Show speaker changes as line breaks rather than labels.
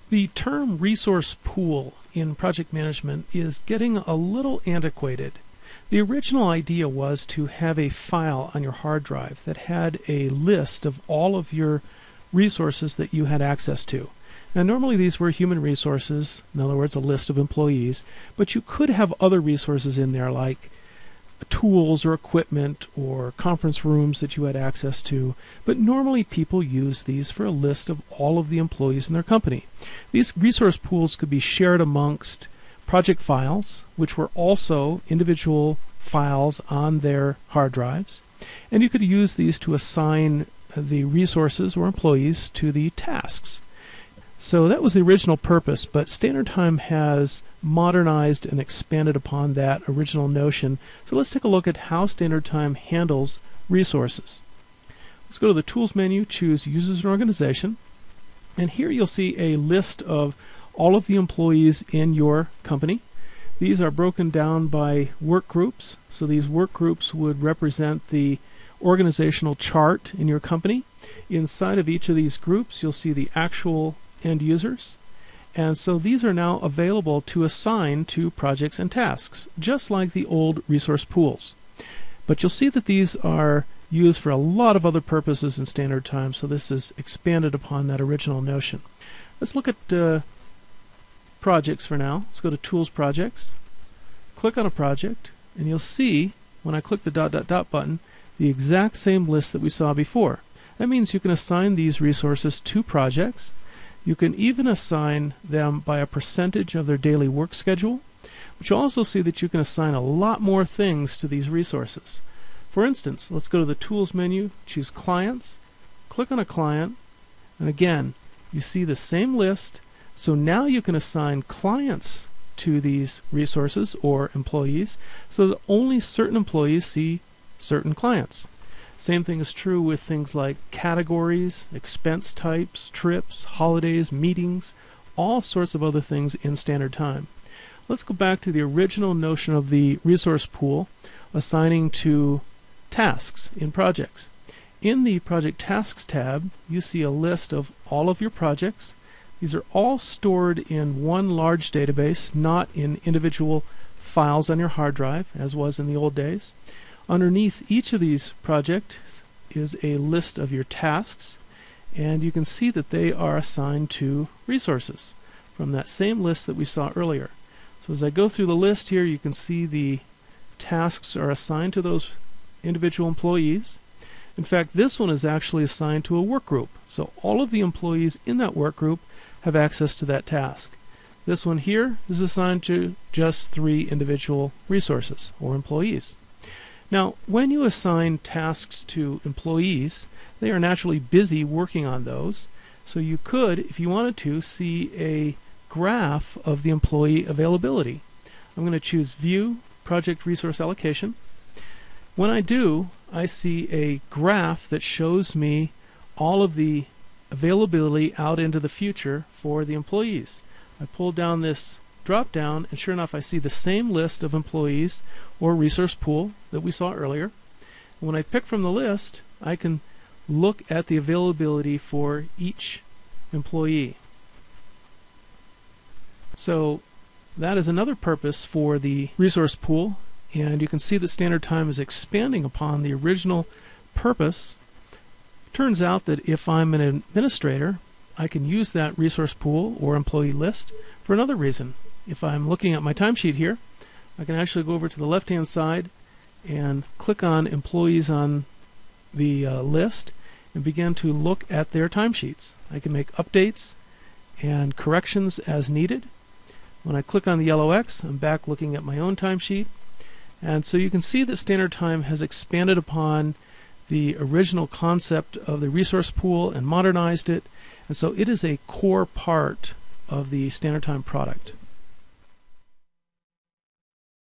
The term resource pool in project management is getting a little antiquated. The original idea was to have a file on your hard drive that had a list of all of your resources that you had access to. Now normally these were human resources, in other words a list of employees, but you could have other resources in there like tools or equipment or conference rooms that you had access to, but normally people use these for a list of all of the employees in their company. These resource pools could be shared amongst project files, which were also individual files on their hard drives, and you could use these to assign the resources or employees to the tasks. So that was the original purpose, but Standard Time has modernized and expanded upon that original notion. So let's take a look at how Standard Time handles resources. Let's go to the Tools menu, choose Users and Organization, and here you'll see a list of all of the employees in your company. These are broken down by work groups, so these work groups would represent the organizational chart in your company. Inside of each of these groups you'll see the actual end users, and so these are now available to assign to projects and tasks, just like the old resource pools. But you'll see that these are used for a lot of other purposes in Standard Time, so this is expanded upon that original notion. Let's look at projects for now. Let's go to Tools, Projects, click on a project, and you'll see when I click the ... button the exact same list that we saw before. That means you can assign these resources to projects. You can even assign them by a percentage of their daily work schedule, but you'll also see that you can assign a lot more things to these resources. For instance, let's go to the Tools menu, choose Clients, click on a client, and again, you see the same list, so now you can assign clients to these resources or employees so that only certain employees see certain clients. Same thing is true with things like categories, expense types, trips, holidays, meetings, all sorts of other things in Standard Time. Let's go back to the original notion of the resource pool, assigning to tasks in projects. In the Project Tasks tab, you see a list of all of your projects. These are all stored in one large database, not in individual files on your hard drive, as was in the old days. Underneath each of these projects is a list of your tasks, and you can see that they are assigned to resources from that same list that we saw earlier. So as I go through the list here, you can see the tasks are assigned to those individual employees. In fact, this one is actually assigned to a work group, so all of the employees in that work group have access to that task. This one here is assigned to just 3 individual resources or employees. Now, when you assign tasks to employees, they are naturally busy working on those, so you could, if you wanted to, see a graph of the employee availability. I'm going to choose View, Project Resource Allocation. When I do, I see a graph that shows me all of the availability out into the future for the employees. I pull down this drop down, and sure enough I see the same list of employees or resource pool that we saw earlier. When I pick from the list, I can look at the availability for each employee. So that is another purpose for the resource pool, and you can see that Standard Time is expanding upon the original purpose. Turns out that if I'm an administrator, I can use that resource pool or employee list for another reason. If I'm looking at my timesheet here, I can actually go over to the left-hand side and click on employees on the list and begin to look at their timesheets. I can make updates and corrections as needed. When I click on the yellow X, I'm back looking at my own timesheet. And so you can see that Standard Time has expanded upon the original concept of the resource pool and modernized it, and so it is a core part of the Standard Time product.